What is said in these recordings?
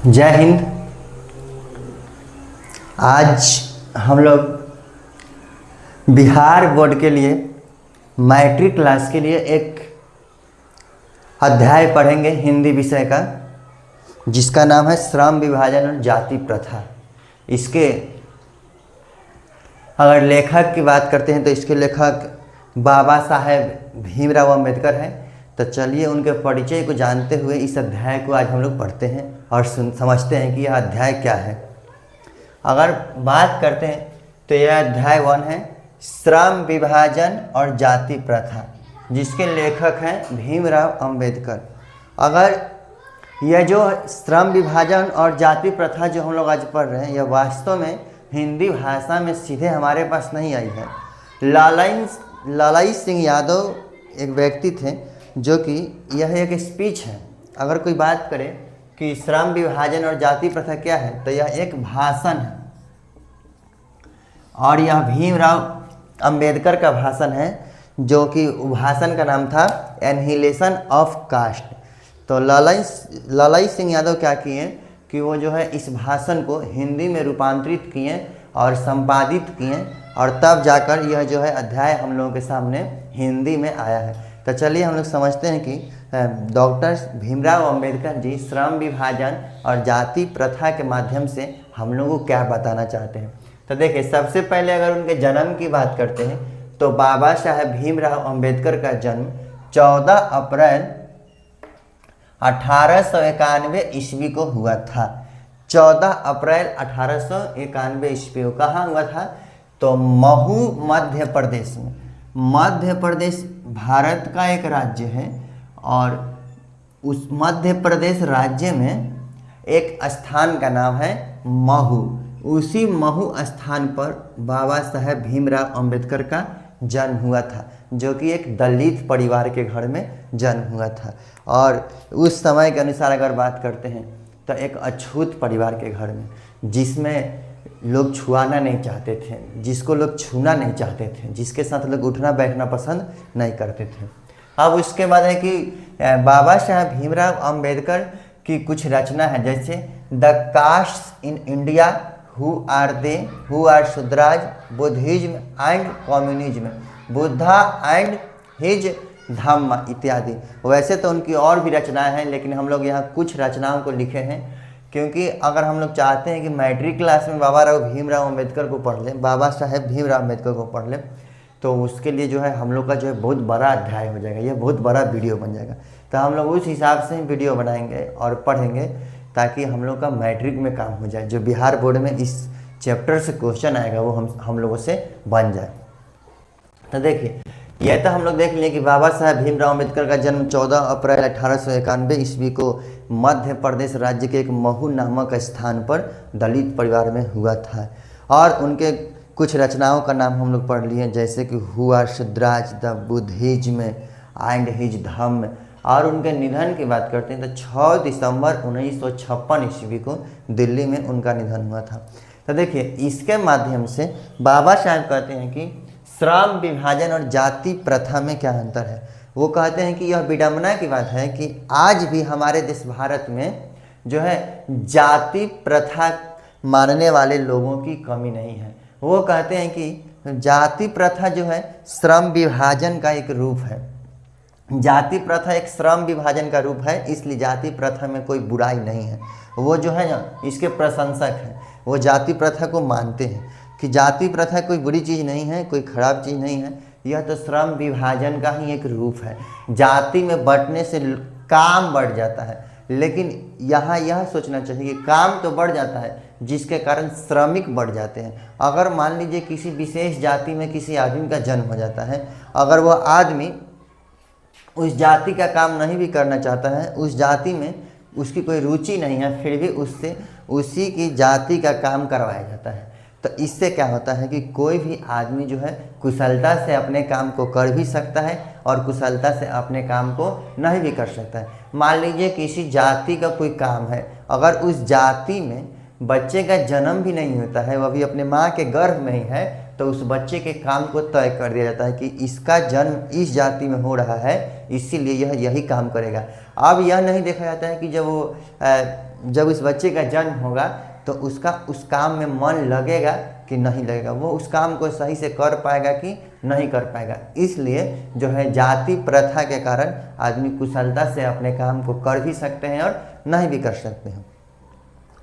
जय हिंद। आज हम लोग बिहार बोर्ड के लिए मैट्रिक क्लास के लिए एक अध्याय पढ़ेंगे हिंदी विषय का, जिसका नाम है श्रम विभाजन और जाति प्रथा। इसके अगर लेखक की बात करते हैं तो इसके लेखक बाबा साहेब भीमराव अम्बेडकर हैं। तो चलिए उनके परिचय को जानते हुए इस अध्याय को आज हम लोग पढ़ते हैं और समझते हैं कि यह अध्याय क्या है। अगर बात करते हैं तो यह अध्याय 1 है, श्रम विभाजन और जाति प्रथा, जिसके लेखक हैं भीमराव अम्बेडकर। अगर यह जो श्रम विभाजन और जाति प्रथा जो हम लोग आज पढ़ रहे हैं, यह वास्तव में हिंदी भाषा में सीधे हमारे पास नहीं आई है। लालाई सिंह यादव एक व्यक्ति थे, जो कि यह एक स्पीच है। अगर कोई बात करे कि श्रम विभाजन और जाति प्रथा क्या है, तो यह एक भाषण है और यह भीमराव अंबेडकर का भाषण है, जो कि भाषण का नाम था एनहिलेशन ऑफ कास्ट। तो लालाई सिंह यादव क्या किए कि वो जो है इस भाषण को हिंदी में रूपांतरित किए और संपादित किए, और तब जाकर यह जो है अध्याय हम लोगों के सामने हिंदी में आया है। तो चलिए हम लोग समझते हैं कि डॉक्टर भीमराव अम्बेडकर जी श्रम विभाजन और जाति प्रथा के माध्यम से हम लोगों को क्या बताना चाहते हैं। तो देखिए, सबसे पहले अगर उनके जन्म की बात करते हैं तो बाबा साहेब भीमराव अम्बेडकर का जन्म 14 अप्रैल 1891 ईस्वी को हुआ था। 14 अप्रैल 1891 ईस्वी को कहाँ हुआ था? तो महू मध्य प्रदेश में। मध्य प्रदेश भारत का एक राज्य है और उस मध्य प्रदेश राज्य में एक स्थान का नाम है महू। उसी महू स्थान पर बाबा साहेब भीमराव अम्बेडकर का जन्म हुआ था, जो कि एक दलित परिवार के घर में जन्म हुआ था। और उस समय के अनुसार अगर बात करते हैं तो एक अछूत परिवार के घर में, जिसमें लोग छुआना नहीं चाहते थे, जिसको लोग छूना नहीं चाहते थे, जिसके साथ लोग उठना बैठना पसंद नहीं करते थे। अब उसके बाद है कि बाबा साहेब भीमराव अम्बेडकर की कुछ रचना है, जैसे the caste in India, who are they, who are Shudras, Buddhism and communism, Buddha and his Dhamma इत्यादि। वैसे तो उनकी और भी रचनाएं हैं, लेकिन हम लोग यहाँ कुछ रचनाओं को लिखे हैं, क्योंकि अगर हम लोग चाहते हैं कि मैट्रिक क्लास में बाबा साहेब भीमराव अम्बेडकर को पढ़ लें, बाबा साहेब भीमराव अम्बेडकर को पढ़ लें, तो उसके लिए जो है हम लोग का जो है बहुत बड़ा अध्याय हो जाएगा, यह बहुत बड़ा वीडियो बन जाएगा। तो हम लोग उस हिसाब से वीडियो बनाएंगे और पढ़ेंगे, ताकि हम लोग का मैट्रिक में काम हो जाए। जो बिहार बोर्ड में इस चैप्टर से क्वेश्चन आएगा वो हम लोगों से बन जाए। तो देखिए, यह तो हम लोग देख लिए कि बाबा साहेब भीमराव अम्बेडकर का जन्म 14 अप्रैल 1891 ईस्वी को मध्य प्रदेश राज्य के एक महू नामक स्थान पर दलित परिवार में हुआ था। और उनके कुछ रचनाओं का नाम हम लोग पढ़ लिए, जैसे कि who are Shudras, the Buddhism and his Dhamma. और उनके निधन की बात करते हैं तो 6 दिसंबर 1956 ईस्वी को दिल्ली में उनका निधन हुआ था। तो देखिए, इसके माध्यम से बाबा साहब कहते हैं कि श्रम विभाजन और जाति प्रथा में क्या अंतर है। वो कहते हैं कि यह विडंबना की बात है कि आज भी हमारे देश भारत में जो है जाति प्रथा मानने वाले लोगों की कमी नहीं है। वो कहते हैं कि जाति प्रथा जो है श्रम विभाजन का एक रूप है। जाति प्रथा एक श्रम विभाजन का रूप है, इसलिए जाति प्रथा में कोई बुराई नहीं है। वो जो है ना, इसके प्रशंसक हैं, वो जाति प्रथा को मानते हैं कि जाति प्रथा कोई बुरी चीज़ नहीं है, कोई खराब चीज़ नहीं है। यह तो श्रम विभाजन का ही एक रूप है। जाति में बंटने से काम बढ़ जाता है, लेकिन यहाँ यह सोचना चाहिए कि काम तो बढ़ जाता है, जिसके कारण श्रमिक बढ़ जाते हैं। अगर मान लीजिए किसी विशेष जाति में किसी आदमी का जन्म हो जाता है, अगर वह आदमी उस जाति का काम नहीं भी करना चाहता है, उस जाति में उसकी कोई रुचि नहीं है, फिर भी उससे उसी की जाति का काम करवाया जाता है। तो इससे क्या होता है कि कोई भी आदमी जो है कुशलता से अपने काम को कर भी सकता है और कुशलता से अपने काम को नहीं भी कर सकता है। मान लीजिए किसी जाति का कोई काम है, अगर उस जाति में बच्चे का जन्म भी नहीं होता है, वह भी अपने माँ के गर्भ में ही है, तो उस बच्चे के काम को तय कर दिया जाता है कि इसका जन्म इस जाति में हो रहा है, इसीलिए यह यही काम करेगा। अब यह नहीं देखा जाता है कि जब उस बच्चे का जन्म होगा तो उसका उस काम में मन लगेगा कि नहीं लगेगा, वो उस काम को सही से कर पाएगा कि नहीं कर पाएगा। इसलिए जो है जाति प्रथा के कारण आदमी कुशलता से अपने काम को कर भी सकते हैं और नहीं भी कर सकते हैं।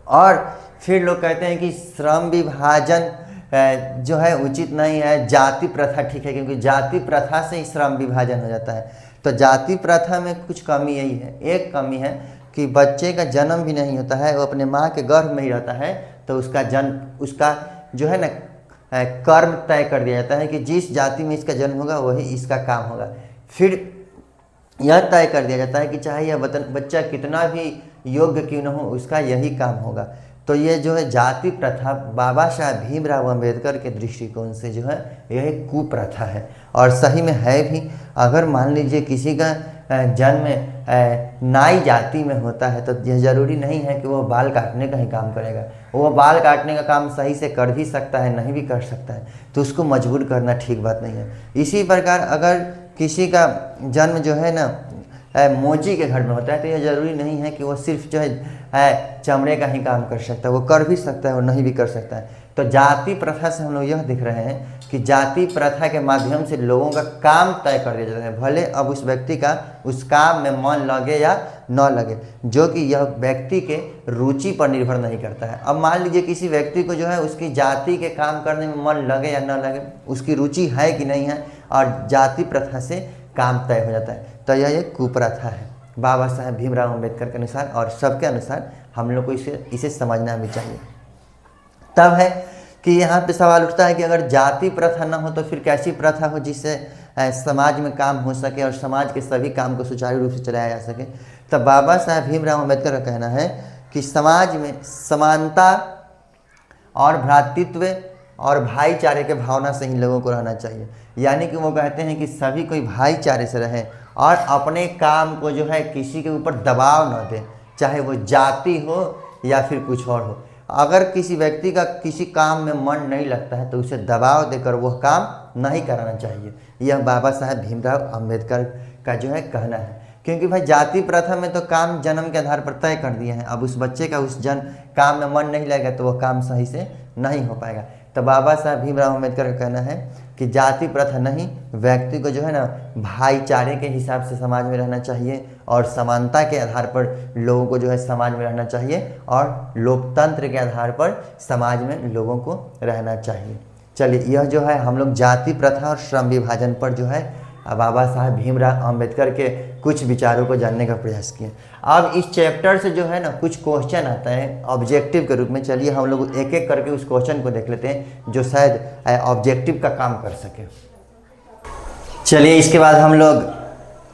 और फिर लोग कहते हैं कि श्रम विभाजन जो है उचित नहीं है, जाति प्रथा ठीक है, क्योंकि जाति प्रथा से ही श्रम विभाजन हो जाता है। तो जाति प्रथा में कुछ कमी यही है, एक कमी है कि बच्चे का जन्म भी नहीं होता है, वो अपने माँ के गर्भ में ही रहता है, तो उसका जो है ना कर्म तय कर दिया जाता है कि जिस जाति में इसका जन्म होगा वही इसका काम होगा। फिर यह तय कर दिया जाता है कि चाहे यह बच्चा कितना भी योग्य क्यों न हो, उसका यही काम होगा। तो ये जो है जाति प्रथा बाबा साहब भीमराव अंबेडकर के दृष्टिकोण से जो है यह एक कुप्रथा है, और सही में है भी। अगर मान लीजिए किसी का जन्म नाई जाति में होता है तो यह जरूरी नहीं है कि वो बाल काटने का ही काम करेगा, वो बाल काटने का काम सही से कर भी सकता है, नहीं भी कर सकता है, तो उसको मजबूर करना ठीक बात नहीं है। इसी प्रकार अगर किसी का जन्म जो है ना मोची के घर में होता है तो यह जरूरी नहीं है कि वो सिर्फ जो है चमड़े का ही काम कर सकता है, वो कर भी सकता है और नहीं भी कर सकता है। तो जाति प्रथा से हम लोग यह देख रहे हैं कि जाति प्रथा के माध्यम से लोगों का काम तय कर दिया जाता है, भले अब उस व्यक्ति का उस काम में मन लगे या न लगे, जो कि यह व्यक्ति के रुचि पर निर्भर नहीं करता है। अब मान लीजिए किसी व्यक्ति को जो है उसकी जाति के काम करने में मन लगे या न लगे, उसकी रुचि है कि नहीं है, और जाति प्रथा से काम तय हो जाता है, तो यह एक कुप्रथा है बाबा साहेब भीमराव अम्बेडकर के अनुसार, और सबके अनुसार हम लोग को इसे समझना भी चाहिए। तब है कि यहाँ पे सवाल उठता है कि अगर जाति प्रथा ना हो तो फिर कैसी प्रथा हो जिससे समाज में काम हो सके और समाज के सभी काम को सुचारू रूप से चलाया जा सके। तब बाबा साहेब भीमराव अम्बेडकर का कहना है कि समाज में समानता और भ्रातृत्व और भाईचारे के भावना से ही लोगों को रहना चाहिए। यानी कि वो कहते हैं कि सभी कोई भाईचारे से रहे और अपने काम को जो है किसी के ऊपर दबाव न दे, चाहे वो जाति हो या फिर कुछ और हो। अगर किसी व्यक्ति का किसी काम में मन नहीं लगता है तो उसे दबाव देकर वह काम नहीं कराना चाहिए। यह बाबा साहेब भीमराव अम्बेडकर का जो है कहना है, क्योंकि भाई जाति प्रथा में तो काम जन्म के आधार पर तय कर दिए हैं। अब उस बच्चे का उस काम में मन नहीं लगेगा तो वह काम सही से नहीं हो पाएगा। तो बाबा साहब भीमराव अम्बेडकर का कहना है कि जाति प्रथा नहीं, व्यक्ति को जो है ना भाईचारे के हिसाब से समाज में रहना चाहिए और समानता के आधार पर लोगों को जो है समाज में रहना चाहिए और लोकतंत्र के आधार पर समाज में लोगों को रहना चाहिए। चलिए, यह जो है हम लोग जाति प्रथा और श्रम विभाजन पर जो है बाबा साहब भीमराव अम्बेडकर के कुछ विचारों को जानने का प्रयास किए। अब इस चैप्टर से जो है ना कुछ क्वेश्चन आता है ऑब्जेक्टिव के रूप में। चलिए हम लोग एक एक करके उस क्वेश्चन को देख लेते हैं जो शायद ऑब्जेक्टिव का काम कर सके। चलिए, इसके बाद हम लोग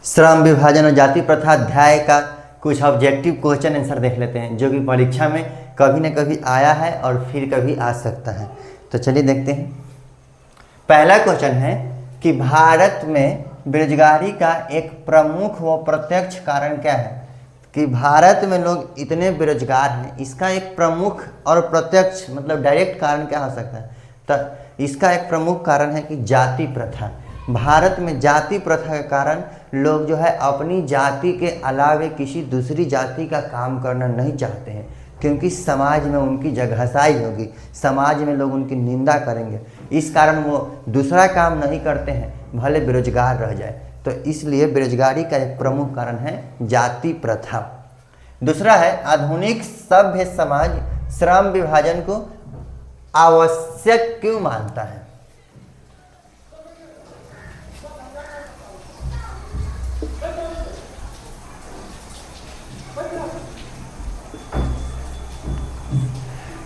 श्रम विभाजन और जाति प्रथा अध्याय का कुछ ऑब्जेक्टिव क्वेश्चन आंसर देख लेते हैं, जो कि परीक्षा में कभी न कभी आया है और फिर कभी आ सकता है। तो चलिए देखते हैं। पहला क्वेश्चन है कि भारत में बेरोजगारी का एक प्रमुख व प्रत्यक्ष कारण क्या है। कि भारत में लोग इतने बेरोजगार हैं, इसका एक प्रमुख और प्रत्यक्ष मतलब डायरेक्ट कारण क्या हो सकता है। तो इसका एक प्रमुख कारण है कि जाति प्रथा। भारत में जाति प्रथा के कारण लोग जो है अपनी जाति के अलावे किसी दूसरी जाति का काम करना नहीं चाहते हैं, क्योंकि समाज में उनकी जगहसाई होगी, समाज में लोग उनकी निंदा करेंगे। इस कारण वो दूसरा काम नहीं करते हैं, भले बेरोजगार रह जाए। तो इसलिए बेरोजगारी का एक प्रमुख कारण है जाति प्रथा। दूसरा है आधुनिक सभ्य समाज श्रम विभाजन को आवश्यक क्यों मानता है।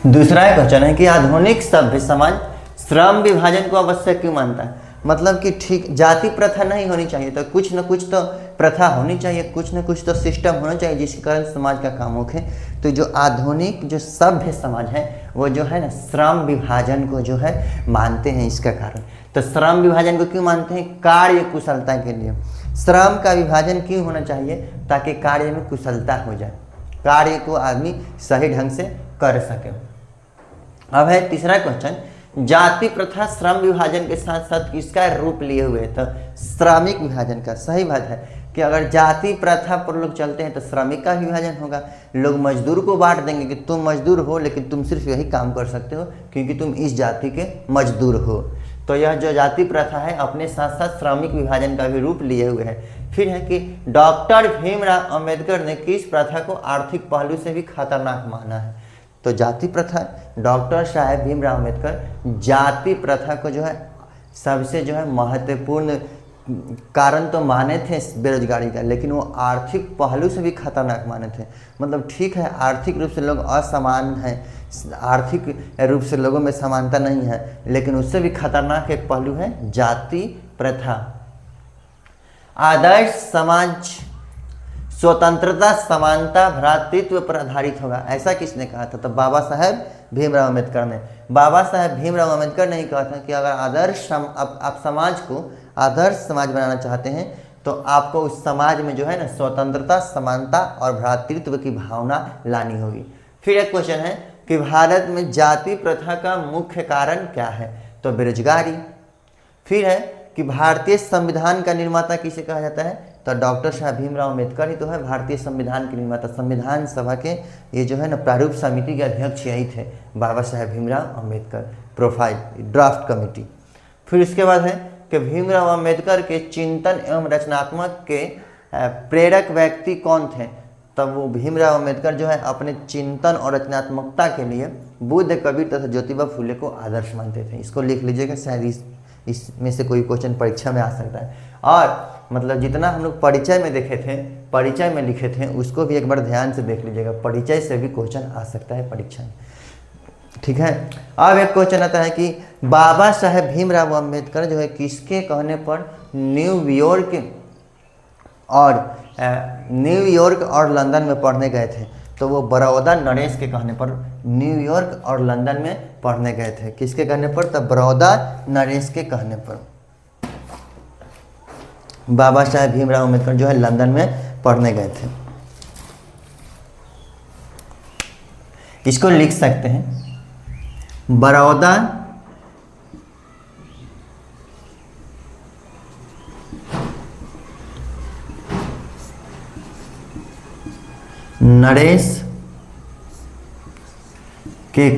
दूसरा क्वेश्चन है कि आधुनिक सभ्य समाज श्रम विभाजन को आवश्यक क्यों मानता है। मतलब कि ठीक जाति प्रथा नहीं होनी चाहिए, तो कुछ न कुछ तो प्रथा होनी चाहिए, कुछ न कुछ तो सिस्टम होना चाहिए जिसके कारण समाज का काम होखे। तो जो आधुनिक जो सभ्य समाज है वो जो है ना श्रम विभाजन को जो है मानते हैं। इसका कारण तो श्रम विभाजन को क्यों मानते हैं, कार्य कुशलता के लिए श्रम का विभाजन क्यों होना चाहिए, ताकि कार्य में कुशलता हो जाए, कार्य को आदमी सही ढंग से कर सके। अब है तीसरा क्वेश्चन, जाति प्रथा श्रम विभाजन के साथ साथ किसका रूप लिए हुए। तो श्रमिक विभाजन का। सही बात है, कि अगर जाति प्रथा पर लोग चलते हैं तो श्रमिक का विभाजन होगा। लोग मजदूर को बांट देंगे कि तुम मजदूर हो लेकिन तुम सिर्फ यही काम कर सकते हो क्योंकि तुम इस जाति के मजदूर हो। तो यह जो जाति प्रथा है अपने साथ साथ श्रमिक विभाजन का भी रूप लिए हुए है। फिर है कि डॉक्टर भीमराव अंबेडकर ने किस प्रथा को आर्थिक पहलू से भी खतरनाक माना है। तो जाति प्रथा, डॉक्टर साहब भीमराव अंबेडकर जाति प्रथा को जो है सबसे जो है महत्वपूर्ण कारण तो माने थे बेरोजगारी का, लेकिन वो आर्थिक पहलू से भी खतरनाक माने थे। मतलब ठीक है आर्थिक रूप से लोग असमान हैं, आर्थिक रूप से लोगों में समानता नहीं है, लेकिन उससे भी खतरनाक एक पहलू है जाति प्रथा। आदर्श समाज स्वतंत्रता, समानता, भ्रातृत्व पर आधारित होगा, ऐसा किसने कहा था? तो बाबा साहेब भीमराव अम्बेडकर ने। बाबा साहेब भीमराव अम्बेडकर ने ही कहा था कि अगर आप समाज को आदर्श समाज बनाना चाहते हैं तो आपको उस समाज में जो है ना स्वतंत्रता, समानता और भ्रातृत्व की भावना लानी होगी। फिर एक क्वेश्चन है कि भारत में जाति प्रथा का मुख्य कारण क्या है? तो बेरोजगारी। फिर है कि भारतीय संविधान का निर्माता किसे कहा जाता है? तो डॉक्टर साहब भीमराव अम्बेडकर ही तो है भारतीय संविधान के निर्माता। संविधान सभा के ये जो है ना प्रारूप समिति के अध्यक्ष यही थे Baba Saheb Bhimrao Ambedkar, profile draft committee. फिर इसके बाद है कि भीमराव अम्बेडकर के चिंतन एवं रचनात्मक के प्रेरक व्यक्ति कौन थे? तब वो भीमराव अम्बेडकर जो है अपने चिंतन और रचनात्मकता के लिए बुद्ध, कबीर तथा ज्योतिबा फुले को आदर्श मानते थे। इसको लिख लीजिएगा, शायद इसमें से कोई क्वेश्चन परीक्षा में आ सकता है। और मतलब जितना हम लोग परिचय में देखे थे, परिचय में लिखे थे, उसको भी एक बार ध्यान से देख लीजिएगा, परिचय से भी क्वेश्चन आ सकता है परीक्षा में। ठीक है, अब एक क्वेश्चन आता है कि बाबा साहेब भीमराव अम्बेडकर जो है किसके कहने पर न्यूयॉर्क और लंदन में पढ़ने गए थे? तो वो बड़ौदा नरेश के कहने पर न्यूयॉर्क और लंदन में पढ़ने गए थे। किसके कहने पर? तो बड़ौदा नरेश के कहने पर बाबा साहेब भीमराव अम्बेडकर जो है लंदन में पढ़ने गए थे। इसको लिख सकते हैं बड़ौदा नरेश की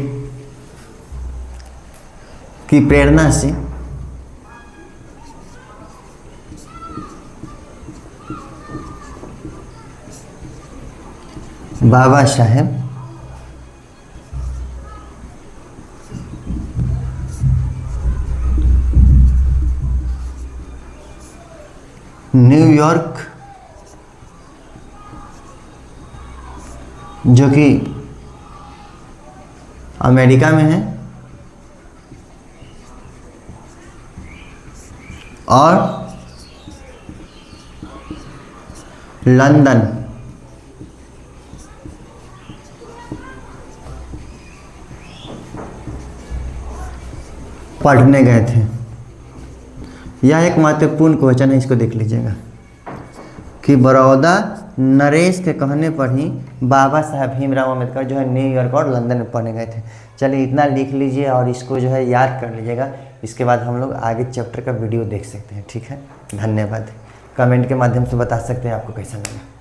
प्रेरणा से बाबा साहेब न्यूयॉर्क, जो कि अमेरिका में है, और लंदन पढ़ने गए थे। यह एक महत्वपूर्ण क्वेश्चन है, इसको देख लीजिएगा कि बड़ौदा नरेश के कहने पर ही बाबा साहब भीमराव अम्बेडकर जो है न्यूयॉर्क और लंदन में पढ़ने गए थे। चलिए इतना लिख लीजिए और इसको जो है याद कर लीजिएगा। इसके बाद हम लोग आगे चैप्टर का वीडियो देख सकते हैं। ठीक है, धन्यवाद। कमेंट के माध्यम से बता सकते हैं आपको कैसा लगा।